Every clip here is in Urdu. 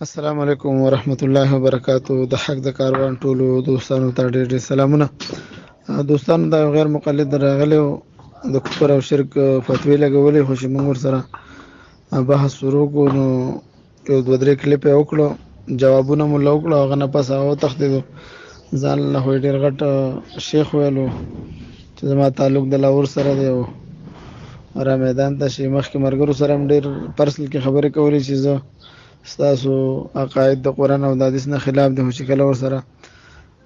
السلام علیکم ورحمۃ اللہ وبرکاتہ. د حق د کاروان ټولو دوستانو ته ډېر ډېر سلامونه. دوستانو دا غیر مقلد راغلی و د کفر او شرک فتوی لګولې، خو چې موږ ورسره بحث شروع کړو نو یو دوه درې کلیپ یې وکړو، جوابونه مو له وکړو، هغه نه پس هغه وتښتېدو. ځان له خو یې ډېر غټ شیخ ویلو چې زما تعلق د لاهور سره دی، او را میدان ته شي مخکې ملګرو سره هم ډېر پرسنل کې خبرې کولې چې زه ستاسو عقاید د قرآن او د حدیث نه خلاف دي. خو چې کله ورسره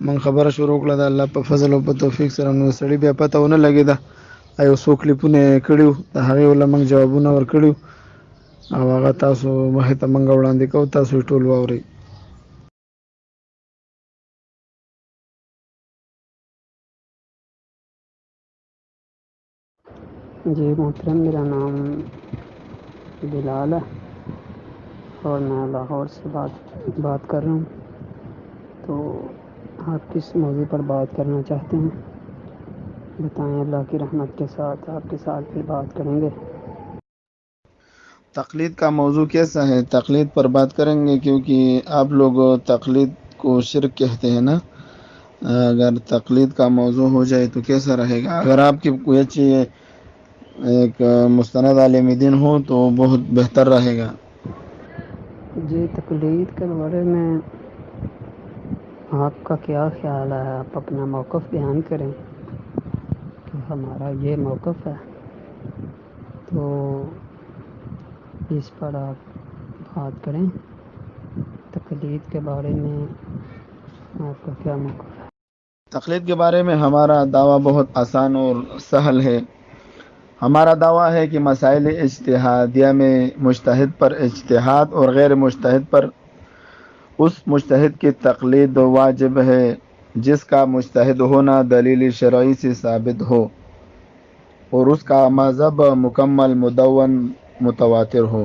من خبره شروع کړه د الله په فضل او په توفیق سره، نو سړي بیا پته ونه لګېده. یو څو کلیپونه یې کړي وو، د هغې ولله موږ جوابونه ورکړي وو او هغه تاسو مخې ته موږ وړاندې کوو، تاسو یې ټول واورئ. جی محترم، میرا نام بلال ہے اور میں لاہور سے بات کر رہا ہوں. تو آپ کس موضوع پر بات کرنا چاہتے ہیں بتائیں. اللہ کی رحمت کے ساتھ آپ کے ساتھ بھی بات کریں گے. تقلید کا موضوع کیسا ہے؟ تقلید پر بات کریں گے، کیونکہ آپ لوگ تقلید کو شرک کہتے ہیں نا. اگر تقلید کا موضوع ہو جائے تو کیسا رہے گا؟ اگر آپ کی کوئی اچھی ایک مستند عالم دین ہو تو بہت بہتر رہے گا. جی، تقلید کے بارے میں آپ کا کیا خیال ہے؟ آپ اپنا موقف بیان کریں کہ ہمارا یہ موقف ہے، تو اس پر آپ بات کریں. تقلید کے بارے میں آپ کا کیا موقف ہے؟ تقلید کے بارے میں ہمارا دعویٰ بہت آسان اور سہل ہے. ہمارا دعویٰ ہے کہ مسائل اجتہادیہ میں مجتہد پر اجتہاد اور غیر مجتہد پر اس مجتہد کی تقلید واجب ہے جس کا مجتہد ہونا دلیل شرعی سے ثابت ہو اور اس کا مذہب مکمل مدون متواتر ہو.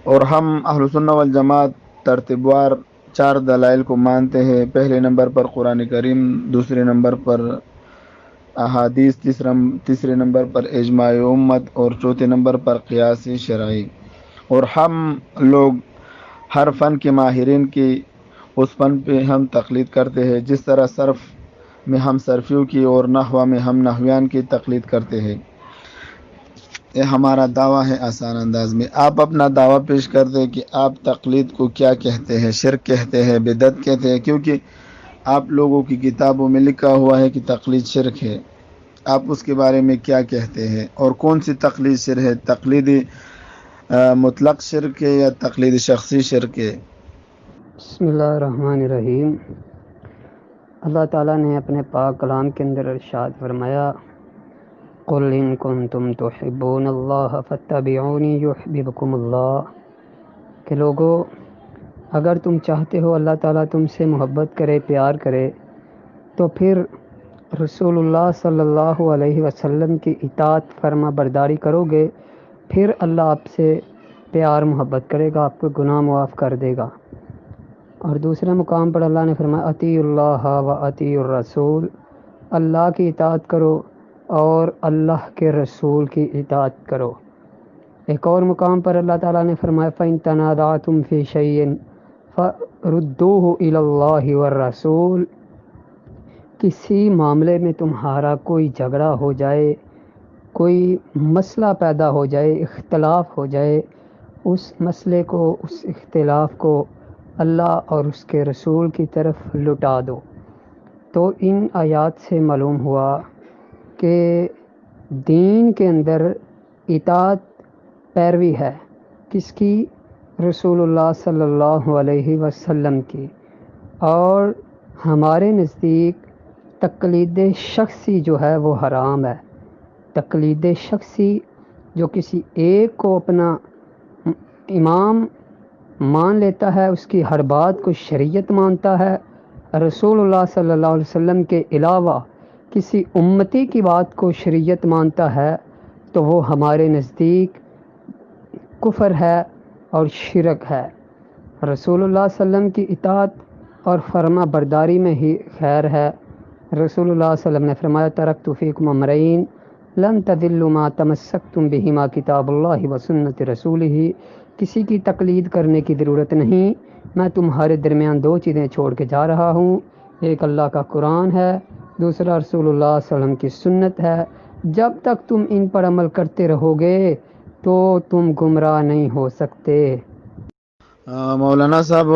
اور ہم اہل سنہ والجماعت ترتیب وار 4 دلائل کو مانتے ہیں. پہلے نمبر پر قرآن کریم، دوسرے نمبر پر احادیث، تیسرے نمبر پر اجماع امت اور چوتھے نمبر پر قیاس شرعی. اور ہم لوگ ہر فن کے ماہرین کی اس فن پہ ہم تقلید کرتے ہیں، جس طرح صرف میں ہم صرفیوں کی اور نحو میں ہم نحویان کی تقلید کرتے ہیں. یہ ہمارا دعویٰ ہے آسان انداز میں. آپ اپنا دعویٰ پیش کر دیں کہ آپ تقلید کو کیا کہتے ہیں، شرک کہتے ہیں، بدعت کہتے ہیں، کیونکہ آپ لوگوں کی کتابوں میں لکھا ہوا ہے کہ تقلید شرک ہے. آپ اس کے بارے میں کیا کہتے ہیں اور کون سی تقلید شرک ہے؟ تقلید مطلق شرک ہے یا تقلید شخصی شرک ہے؟ بسم اللہ الرحمن الرحیم. اللہ تعالیٰ نے اپنے پاک کلام کے اندر ارشاد فرمایا، قل ان کنتم تحبون اللہ فاتبعونی یحببکم اللہ، کہ لوگو اگر تم چاہتے ہو اللہ تعالیٰ تم سے محبت کرے، پیار کرے، تو پھر رسول اللہ صلی اللہ علیہ وسلم کی اطاعت فرما برداری کرو گے، پھر اللہ آپ سے پیار محبت کرے گا، آپ کو گناہ معاف کر دے گا. اور دوسرے مقام پر اللہ نے فرمایا اطیعوا اللہ و اطیعوا الرسول، اللہ کی اطاعت کرو اور اللہ کے رسول کی اطاعت کرو. ایک اور مقام پر اللہ تعالیٰ نے فرمایا فَإِن تَنَازَعْتُمْ فِي شَيْءٍ فَرُدُّوهُ إِلَى اللَّهِ وَالرَّسُولِ، کسی معاملے میں تمہارا کوئی جھگڑا ہو جائے، کوئی مسئلہ پیدا ہو جائے، اختلاف ہو جائے، اس مسئلے کو، اس اختلاف کو اللہ اور اس کے رسول کی طرف لٹا دو. تو ان آیات سے معلوم ہوا کہ دین کے اندر اطاعت پیروی ہے کس کی؟ رسول اللہ صلی اللہ علیہ وسلم کی. اور ہمارے نزدیک تقلید شخصی جو ہے وہ حرام ہے. تقلید شخصی جو کسی ایک کو اپنا امام مان لیتا ہے، اس کی ہر بات کو شریعت مانتا ہے، رسول اللہ صلی اللہ علیہ وسلم کے علاوہ کسی امتی کی بات کو شریعت مانتا ہے، تو وہ ہمارے نزدیک کفر ہے اور شرک ہے. رسول اللہ صلی اللہ علیہ وسلم کی اطاعت اور فرما برداری میں ہی خیر ہے. رسول اللہ صلی اللہ علیہ وسلم نے فرمایا ترکت فیکم امرین لن تضلوا ما تمسکتم بہما کتاب اللہ و سنت رسولہ کسی کی تقلید کرنے کی ضرورت نہیں، میں تمہارے درمیان دو چیزیں چھوڑ کے جا رہا ہوں، ایک اللہ کا قرآن ہے، دوسرا رسول اللہ صلی اللہ علیہ وسلم کی سنت ہے، جب تک تم ان پر عمل کرتے رہو گے تو تم گمراہ نہیں ہو سکتے۔ مولانا صاحب،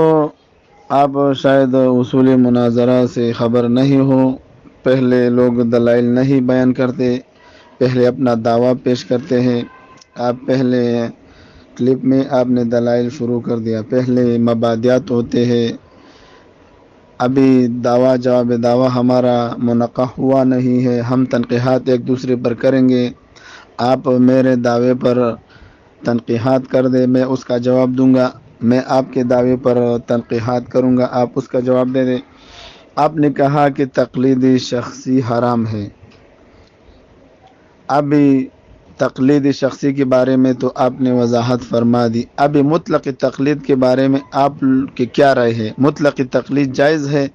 آپ شاید اصول مناظرہ سے خبر نہیں ہو، پہلے لوگ دلائل نہیں بیان کرتے، پہلے اپنا دعویٰ پیش کرتے ہیں۔ آپ پہلے کلپ میں آپ نے دلائل شروع کر دیا، پہلے مبادیات ہوتے ہیں، ابھی دعویٰ جواب دعویٰ ہمارا منعقد ہوا نہیں ہے، ہم تنقیحات ایک دوسرے پر کریں گے، آپ میرے دعوے پر تنقیحات کر دیں، میں اس کا جواب دوں گا، میں آپ کے دعوے پر تنقیحات کروں گا، آپ اس کا جواب دے دیں۔ آپ نے کہا کہ تقلید شخصی حرام ہے، ابھی تقلید شخصی کے بارے میں تو آپ نے وضاحت فرما دی، ابھی مطلق تقلید کے بارے میں آپ کی کیا رائے ہے؟ مطلق تقلید جائز ہے؟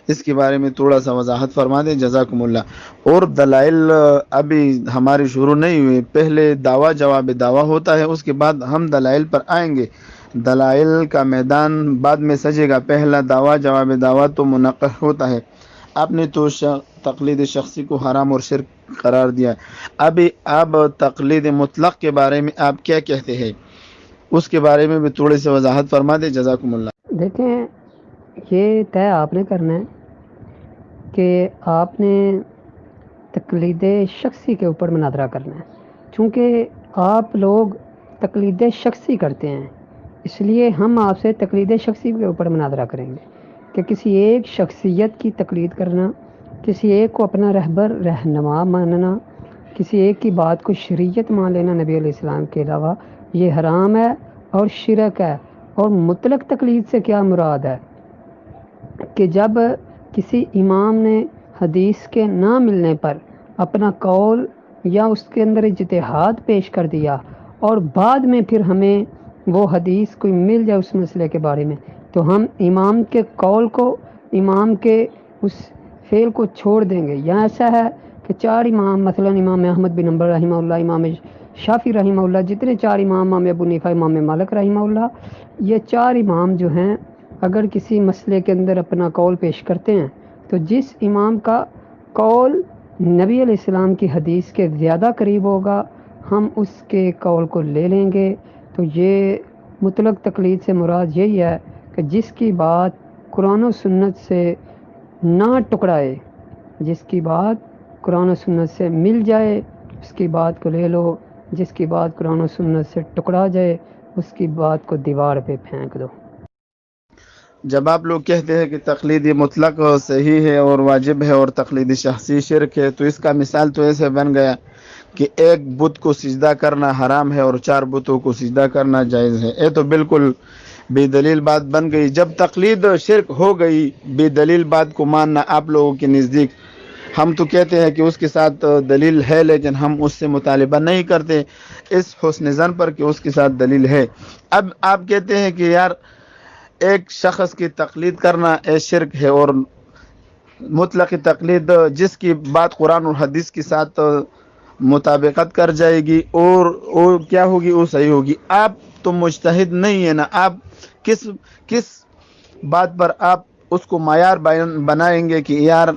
اس کے بارے میں تھوڑا سا وضاحت فرما دیں، جزاکم اللہ۔ اور دلائل ابھی ہماری شروع نہیں ہوئی، پہلے دعویٰ جواب دعویٰ ہوتا ہے، اس کے بعد ہم دلائل پر آئیں گے، دلائل کا میدان بعد میں سجے گا، پہلا دعویٰ جواب دعویٰ تو منعقد ہوتا ہے۔ آپ نے تو تقلید شخصی کو حرام اور شرک قرار دیا، ابھی آپ تقلید مطلق کے بارے میں آپ کیا کہتے ہیں؟ اس کے بارے میں بھی تھوڑی سی وضاحت فرما دیں، جزاکم اللہ۔ دیکھیں، یہ طے آپ نے کرنا ہے کہ آپ نے تقلید شخصی کے اوپر مناظرہ کرنا ہے، چونکہ آپ لوگ تقلید شخصی کرتے ہیں، اس لیے ہم آپ سے تقلید شخصی کے اوپر مناظرہ کریں گے کہ کسی ایک شخصیت کی تقلید کرنا، کسی ایک کو اپنا رہبر رہنما ماننا، کسی ایک کی بات کو شریعت مان لینا نبی علیہ السلام کے علاوہ، یہ حرام ہے اور شرک ہے۔ اور مطلق تقلید سے کیا مراد ہے کہ جب کسی امام نے حدیث کے نہ ملنے پر اپنا قول یا اس کے اندر اجتہاد پیش کر دیا اور بعد میں پھر ہمیں وہ حدیث کوئی مل جائے اس مسئلے کے بارے میں، تو ہم امام کے قول کو، امام کے اس فعل کو چھوڑ دیں گے۔ یا ایسا ہے کہ چار امام، مثلا امام احمد بن حنبل رحمہ اللہ، امام شافعی رحمہ اللہ، جتنے چار امام، امام ابو حنیفہ، امام مالک رحمہ اللہ، یہ چار امام جو ہیں اگر کسی مسئلے کے اندر اپنا قول پیش کرتے ہیں تو جس امام کا قول نبی علیہ السلام کی حدیث کے زیادہ قریب ہوگا ہم اس کے قول کو لے لیں گے۔ تو یہ مطلق تقلید سے مراد یہی ہے کہ جس کی بات قرآن و سنت سے نہ ٹکرائے، جس کی بات قرآن و سنت سے مل جائے اس کی بات کو لے لو، جس کی بات قرآن و سنت سے ٹکرا جائے اس کی بات کو دیوار پہ پھینک دو۔ جب آپ لوگ کہتے ہیں کہ تقلید مطلق صحیح ہے اور واجب ہے اور تقلید شخصی شرک ہے، تو اس کا مثال تو ایسے بن گیا کہ ایک بت کو سجدہ کرنا حرام ہے اور چار بتوں کو سجدہ کرنا جائز ہے، یہ تو بالکل بے دلیل بات بن گئی۔ جب تقلید شرک ہو گئی، بے دلیل بات کو ماننا آپ لوگوں کے نزدیک، ہم تو کہتے ہیں کہ اس کے ساتھ دلیل ہے لیکن ہم اس سے مطالبہ نہیں کرتے اس حسن ظن پر کہ اس کے ساتھ دلیل ہے۔ اب آپ کہتے ہیں کہ یار ایک شخص کی تقلید کرنا شرک ہے، اور مطلق تقلید جس کی بات قرآن اور حدیث کے ساتھ مطابقت کر جائے گی اور کیا ہوگی، وہ صحیح ہوگی۔ آپ تو مجتہد نہیں ہے نا، آپ کس بات پر آپ اس کو معیار بنائیں گے کہ یار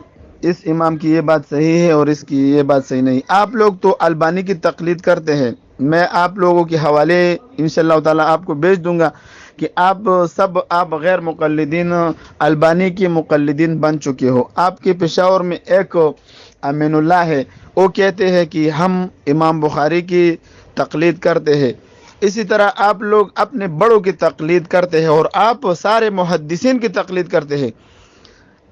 اس امام کی یہ بات صحیح ہے اور اس کی یہ بات صحیح نہیں؟ آپ لوگ تو البانی کی تقلید کرتے ہیں، میں آپ لوگوں کے حوالے انشاءاللہ تعالی آپ کو بھیج دوں گا کہ آپ غیر مقلدین البانی کی مقلدین بن چکے ہو۔ آپ کے پشاور میں ایک امین اللہ ہے، وہ کہتے ہیں کہ ہم امام بخاری کی تقلید کرتے ہیں۔ اسی طرح آپ لوگ اپنے بڑوں کی تقلید کرتے ہیں اور آپ سارے محدثین کی تقلید کرتے ہیں،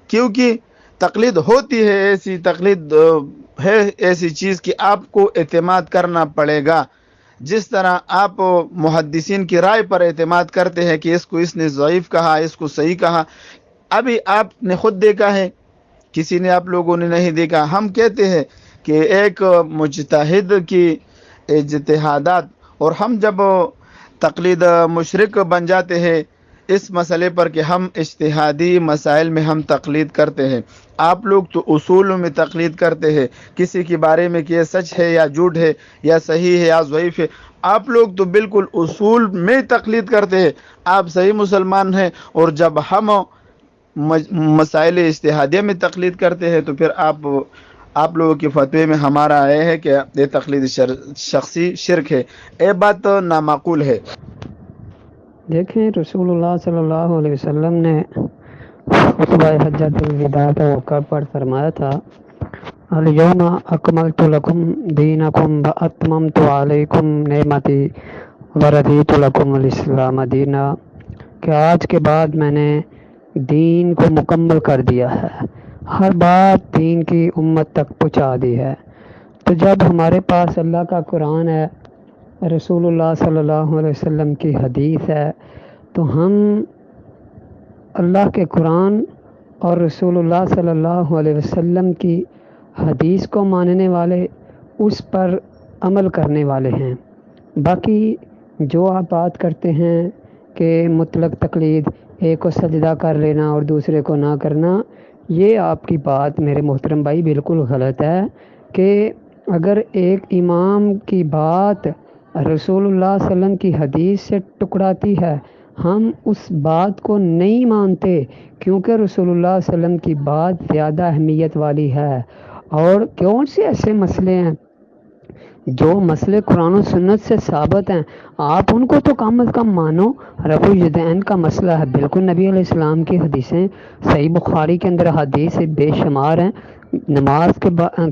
کیونکہ تقلید ہوتی ہے ایسی، تقلید ہے ایسی چیز کہ آپ کو اعتماد کرنا پڑے گا۔ جس طرح آپ محدثین کی رائے پر اعتماد کرتے ہیں کہ اس نے ضعیف کہا، اس کو صحیح کہا، ابھی آپ نے خود دیکھا ہے، کسی نے آپ لوگوں نے نہیں دیکھا۔ ہم کہتے ہیں کہ ایک مجتہد کی اجتہادات، اور ہم جب تقلید مشرک بن جاتے ہیں اس مسئلے پر کہ ہم اجتہادی مسائل میں ہم تقلید کرتے ہیں. آپ لوگ تو اصولوں میں تقلید کرتے ہیں، کسی کے بارے میں کہ یہ سچ ہے یا جھوٹ ہے یا صحیح ہے یا ضعیف ہے. آپ لوگ تو بالکل اصول میں تقلید کرتے ہیں. آپ صحیح مسلمان ہیں، اور جب ہم مسائل اجتہادیہ میں تقلید کرتے ہیں تو پھر آپ لوگوں کے فتوے میں ہمارا یہ ہے کہ یہ تقلید شخصی شرک ہے. یہ بات تو نامعقول ہے. دیکھیں رسول اللہ صلی اللہ علیہ وسلم نے خطبہ حجۃ الوداع پر فرمایا تھا، الیوم اکملت لکم دینکم واتممت علیکم نعمتی ورضیت لکم الاسلام دینا، کہ آج کے بعد میں نے دین کو مکمل کر دیا ہے، ہر بات دین کی امت تک پہنچا دی ہے. تو جب ہمارے پاس اللہ کا قرآن ہے، رسول اللہ صلی اللہ علیہ وسلم کی حدیث ہے، تو ہم اللہ کے قرآن اور رسول اللہ صلی اللہ علیہ وسلم کی حدیث کو ماننے والے، اس پر عمل کرنے والے ہیں. باقی جو آپ بات کرتے ہیں کہ مطلق تقلید، ایک کو سجدہ کر لینا اور دوسرے کو نہ کرنا، یہ آپ کی بات میرے محترم بھائی بالکل غلط ہے. کہ اگر ایک امام کی بات رسول اللہ صلی اللہ علیہ وسلم کی حدیث سے ٹکراتی ہے، ہم اس بات کو نہیں مانتے، کیونکہ رسول اللہ صلی اللہ علیہ وسلم کی بات زیادہ اہمیت والی ہے. اور کون سے ایسے مسئلے ہیں جو مسئلے قرآن و سنت سے ثابت ہیں، آپ ان کو تو کم از کم مانو. رفع الیدین کا مسئلہ ہے، بالکل نبی علیہ السلام کی حدیثیں صحیح بخاری کے اندر حدیث بے شمار ہیں. نماز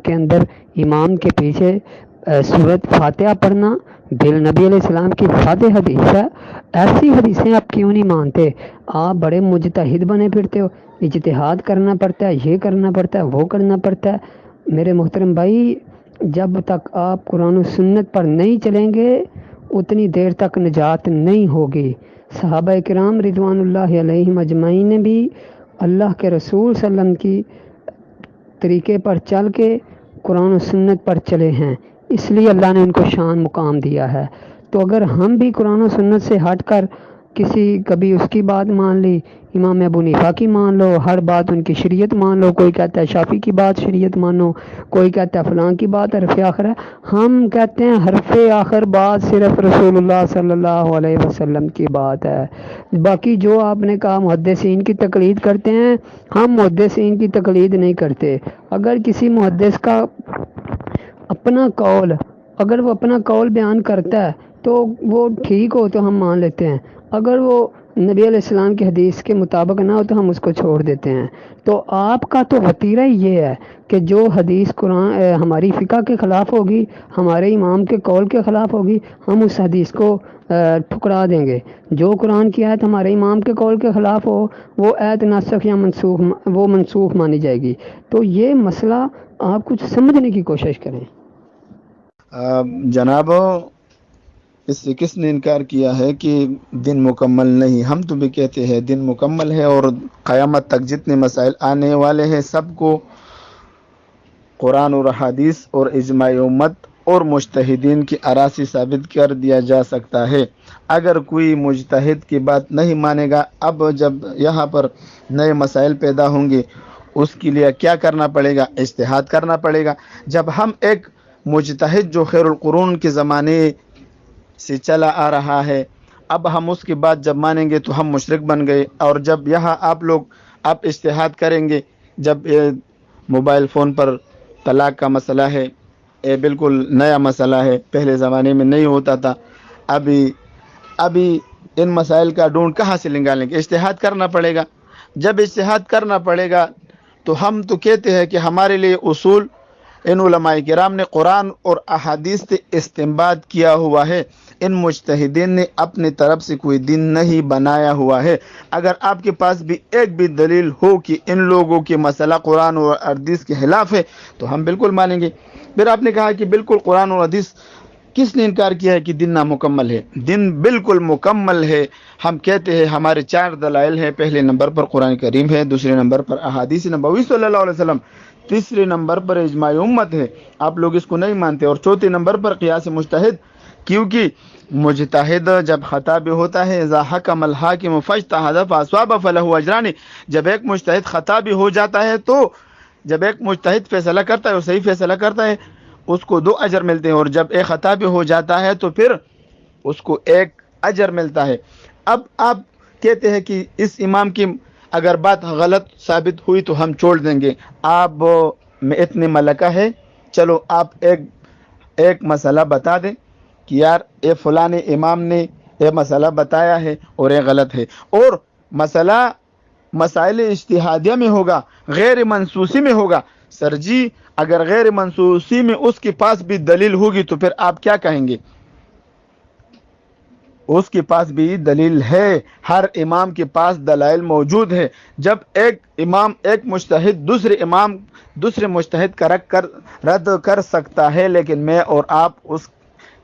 کے اندر امام کے پیچھے سورۃ فاتحہ پڑھنا نبی علیہ السلام کی واضح حدیث ہے. ایسی حدیثیں آپ کیوں نہیں مانتے؟ آپ بڑے مجتہد بنے پھرتے ہو، اجتہاد کرنا پڑتا ہے، یہ کرنا پڑتا ہے، وہ کرنا پڑتا ہے. میرے محترم بھائی، جب تک آپ قرآن و سنت پر نہیں چلیں گے اتنی دیر تک نجات نہیں ہوگی. صحابہ کرام رضوان اللہ علیہم اجمعین نے بھی اللہ کے رسول صلی اللہ علیہ وسلم کی طریقے پر چل کے قرآن و سنت پر چلے ہیں، اس لیے اللہ نے ان کو شان مقام دیا ہے. تو اگر ہم بھی قرآن و سنت سے ہٹ کر کبھی اس کی بات مان لی، امام ابو حنیفہ کی مان لو، ہر بات ان کی شریعت مان لو، کوئی کہتا ہے شافعی کی بات شریعت مانو، کوئی کہتا ہے فلاں کی بات حرف آخر ہے. ہم کہتے ہیں حرف آخر بات صرف رسول اللہ صلی اللہ علیہ وسلم کی بات ہے. باقی جو آپ نے کہا محدثین کی تقلید کرتے ہیں، ہم محدثین کی تقلید نہیں کرتے. اگر کسی محدث کا اپنا قول، اگر وہ اپنا قول بیان کرتا ہے تو وہ ٹھیک ہو تو ہم مان لیتے ہیں، اگر وہ نبی علیہ السلام کی حدیث کے مطابق نہ ہو تو ہم اس کو چھوڑ دیتے ہیں. تو آپ کا تو وتیرہ یہ ہے کہ جو حدیث قرآن ہماری فقہ کے خلاف ہوگی، ہمارے امام کے قول کے خلاف ہوگی، ہم اس حدیث کو ٹھکرا دیں گے. جو قرآن کی آیت ہمارے امام کے قول کے خلاف ہو، وہ آیت ناسخ یا منسوخ مانی جائے گی. تو یہ مسئلہ آپ کچھ سمجھنے کی کوشش کریں. جناب، اس سے کس نے انکار کیا ہے کہ دن مکمل نہیں؟ ہم تو بھی کہتے ہیں دن مکمل ہے، اور قیامت تک جتنے مسائل آنے والے ہیں سب کو قرآن اور حدیث اور اجماع امت اور مجتہدین کی آراء سے ثابت کر دیا جا سکتا ہے. اگر کوئی مجتہد کی بات نہیں مانے گا، اب جب یہاں پر نئے مسائل پیدا ہوں گے، اس کے لیے کیا کرنا پڑے گا؟ اجتہاد کرنا پڑے گا. جب ہم ایک مجتہد جو خیر القرون کے زمانے سے چلا آ رہا ہے، اب ہم اس کی بات جب مانیں گے تو ہم مشرک بن گئے. اور جب یہاں آپ اجتہاد کریں گے، جب موبائل فون پر طلاق کا مسئلہ ہے، یہ بالکل نیا مسئلہ ہے، پہلے زمانے میں نہیں ہوتا تھا. ابھی ان مسائل کا ڈھونڈ کہاں سے نکالیں گے؟ اجتہاد کرنا پڑے گا. جب اجتہاد کرنا پڑے گا تو ہم تو کہتے ہیں کہ ہمارے لیے اصول ان علماء کرام نے قرآن اور احادیث سے استنباط کیا ہوا ہے. ان مجتہدین نے اپنی طرف سے کوئی دین نہیں بنایا ہوا ہے. اگر آپ کے پاس بھی ایک بھی دلیل ہو کہ ان لوگوں کے مسئلہ قرآن اور حدیث کے خلاف ہے تو ہم بالکل مانیں گے. پھر آپ نے کہا کہ بالکل قرآن اور حدیث، کس نے انکار کیا ہے کہ دن نامکمل ہے؟ دن بالکل مکمل ہے. ہم کہتے ہیں ہمارے 4 دلائل ہیں. پہلے نمبر پر قرآن کریم ہے، دوسرے نمبر پر احادیث نبوی صلی اللہ علیہ وسلم، تیسرے نمبر پر اجماع امت ہے. آپ لوگ اس کو نہیں مانتے. اور چوتھے نمبر پر قیاس مجتہد کیونکہ مجتہد جب خطا بھی ہوتا ہے، اذا حکم الحاکم فاجتہد فاصاب فلہ اجران، جب ایک مجتہد خطا بھی ہو جاتا ہے تو جب ایک مجتہد فیصلہ کرتا ہے اور صحیح فیصلہ کرتا ہے اس کو 2 اجر ملتے ہیں، اور جب ایک خطا بھی ہو جاتا ہے تو پھر اس کو 1 اجر ملتا ہے۔ اب آپ کہتے ہیں کہ اس امام کی اگر بات غلط ثابت ہوئی تو ہم چھوڑ دیں گے، آپ میں اتنی ملکہ ہے، چلو آپ ایک مسئلہ بتا دیں کہ یار اے فلاں امام نے یہ مسئلہ بتایا ہے اور یہ غلط ہے، اور مسئلہ مسائل اجتہادیہ میں ہوگا، غیر منصوصی میں ہوگا۔ سر جی اگر غیر منصوصی میں اس کے پاس بھی دلیل ہوگی تو پھر آپ کیا کہیں گے؟ اس کے پاس بھی دلیل ہے، ہر امام کے پاس دلائل موجود ہے۔ جب ایک امام ایک مجتہد دوسرے مجتہد کا رد کر سکتا ہے، لیکن میں اور آپ اس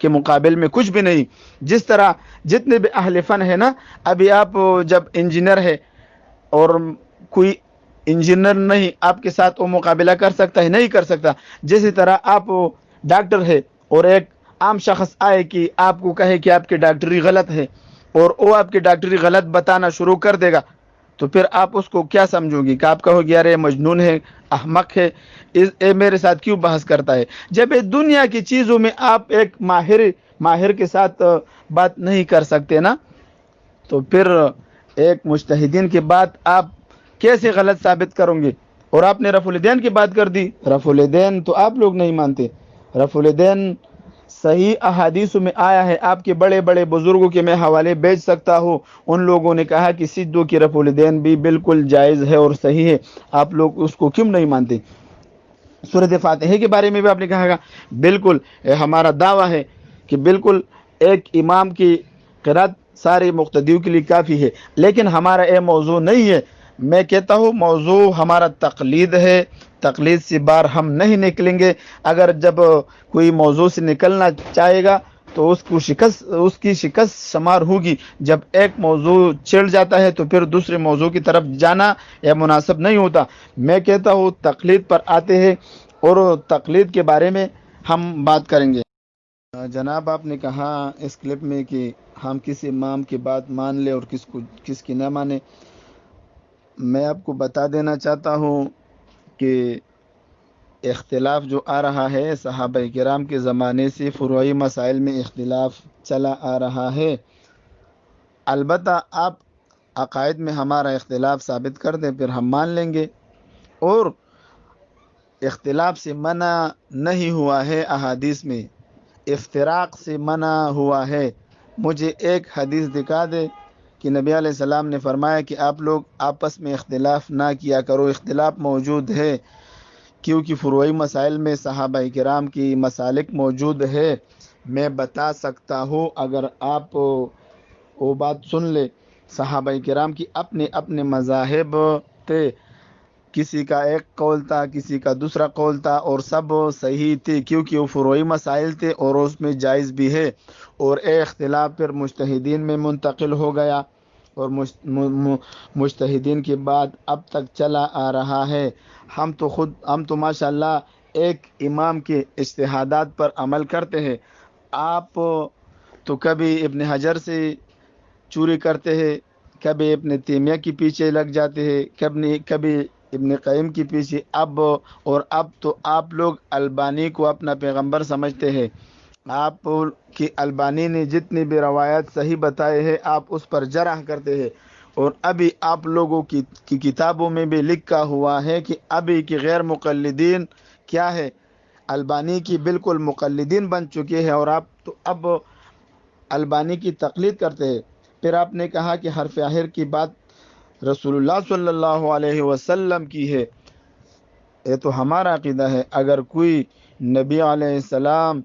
کے مقابل میں کچھ بھی نہیں۔ جس طرح جتنے بھی اہل فن ہے نا، ابھی آپ جب انجینئر ہے اور کوئی انجینئر نہیں آپ کے ساتھ وہ مقابلہ کر سکتا ہے؟ نہیں کر سکتا۔ جیسی طرح آپ ڈاکٹر ہے اور ایک عام شخص آئے کہ آپ کو کہے کہ آپ کی ڈاکٹری غلط ہے اور وہ آپ کی ڈاکٹری غلط بتانا شروع کر دے گا، تو پھر آپ اس کو کیا سمجھو گی؟ کہ آپ کہو گے یار یہ مجنون ہے، احمق ہے، یہ میرے ساتھ کیوں بحث کرتا ہے؟ جب یہ دنیا کی چیزوں میں آپ ایک ماہر کے ساتھ بات نہیں کر سکتے نا، تو پھر ایک مجتہدین کی بات آپ کیسے غلط ثابت کریں گے؟ اور آپ نے رفع الیدین کی بات کر دی۔ رفع الیدین تو آپ لوگ نہیں مانتے۔ رفع الیدین صحیح احادیث میں آیا ہے، آپ کے بڑے بڑے بزرگوں کے میں حوالے بیچ سکتا ہوں، ان لوگوں نے کہا کہ سجدوں کی رفع الیدین بھی بالکل جائز ہے اور صحیح ہے، آپ لوگ اس کو کیوں نہیں مانتے؟ سورۃ فاتحہ کے بارے میں بھی آپ نے کہا گا بالکل ہمارا دعویٰ ہے کہ بالکل ایک امام کی قرات سارے مقتدیوں کے لیے کافی ہے، لیکن ہمارا یہ موضوع نہیں ہے۔ میں کہتا ہوں موضوع ہمارا تقلید ہے، تقلید سے باہر ہم نہیں نکلیں گے۔ اگر جب کوئی موضوع سے نکلنا چاہے گا تو اس کی شکست شمار ہوگی۔ جب ایک موضوع چھڑ جاتا ہے تو پھر دوسرے موضوع کی طرف جانا یہ مناسب نہیں ہوتا۔ میں کہتا ہوں تقلید پر آتے ہیں اور تقلید کے بارے میں ہم بات کریں گے۔ جناب آپ نے کہا اس کلپ میں کہ ہم کسی امام کی بات مان لیں اور کس کی نہ مانیں۔ میں آپ کو بتا دینا چاہتا ہوں کہ اختلاف جو آ رہا ہے صحابہ کرام کے زمانے سے فروعی مسائل میں اختلاف چلا آ رہا ہے۔ البتہ آپ عقائد میں ہمارا اختلاف ثابت کر دیں پھر ہم مان لیں گے، اور اختلاف سے منع نہیں ہوا ہے، احادیث میں افتراق سے منع ہوا ہے۔ مجھے ایک حدیث دکھا دے کہ نبی علیہ السلام نے فرمایا کہ آپ لوگ آپس میں اختلاف نہ کیا کرو۔ اختلاف موجود ہے کیونکہ فروعی مسائل میں صحابہ کرام کی مسالک موجود ہے۔ میں بتا سکتا ہوں اگر آپ وہ بات سن لے، صحابہ کرام کی اپنے مذاہب تھے، کسی کا ایک قول تھا، کسی کا دوسرا قول تھا، اور سب صحیح تھے کیونکہ وہ فروعی مسائل تھے اور اس میں جائز بھی ہے، اور ایک اختلاف پھر مجتہدین میں منتقل ہو گیا اور مجتہدین کی بات اب تک چلا آ رہا ہے۔ ہم تو ماشاءاللہ ایک امام کے اجتہادات پر عمل کرتے ہیں۔ آپ تو کبھی ابن حجر سے چوری کرتے ہیں، کبھی ابن تیمیہ کے پیچھے لگ جاتے ہیں، کبھی ابن قیم کے پیچھے، اب تو آپ لوگ البانی کو اپنا پیغمبر سمجھتے ہیں۔ آپ کی البانی نے جتنی بھی روایات صحیح بتائے ہیں آپ اس پر جرح کرتے ہیں، اور ابھی آپ لوگوں کی کتابوں میں بھی لکھا ہوا ہے کہ ابھی کی غیر مقلدین کیا ہے، البانی کی بالکل مقلدین بن چکے ہیں، اور آپ تو اب البانی کی تقلید کرتے ہیں۔ پھر آپ نے کہا کہ حرف آخر کی بات رسول اللہ صلی اللہ علیہ وسلم کی ہے، یہ تو ہمارا عقیدہ ہے۔ اگر کوئی نبی علیہ السلام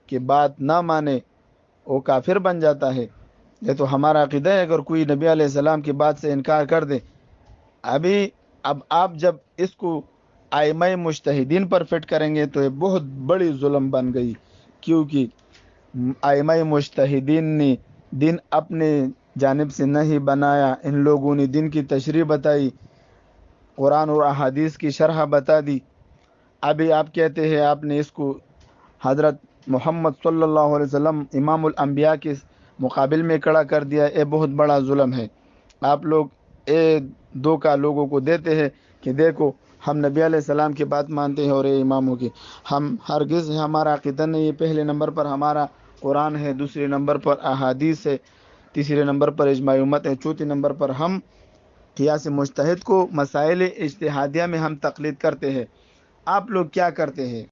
کی بات نہ مانے وہ کافر بن جاتا ہے، یہ تو ہمارا عقیدہ ہے۔ اگر کوئی نبی علیہ السلام کی بات سے انکار کر دے، اب آپ جب اس کو ائمہ مجتہدین پر فٹ کریں گے تو یہ بہت بڑی ظلم بن گئی، کیونکہ ائمہ مجتہدین نے دین اپنے جانب سے نہیں بنایا، ان لوگوں نے دین کی تشریح بتائی، قرآن اور احادیث کی شرح بتا دی۔ ابھی آپ کہتے ہیں آپ نے اس کو حضرت محمد صلی اللہ علیہ وسلم امام الانبیاء کے مقابل میں کھڑا کر دیا، یہ بہت بڑا ظلم ہے۔ آپ لوگ اے دھوکہ لوگوں کو دیتے ہیں کہ دیکھو ہم نبی علیہ السلام کی بات مانتے ہیں اور یہ اماموں کی، ہم ہرگز ہمارا عقیدہ نہیں ہے۔ پہلے نمبر پر ہمارا قرآن ہے، دوسرے نمبر پر احادیث ہے، تیسرے نمبر پر اجماع امت ہے، چوتھے نمبر پر ہم قیاس مجتہد کو مسائل اجتہادیہ میں ہم تقلید کرتے ہیں۔ آپ لوگ کیا کرتے ہیں؟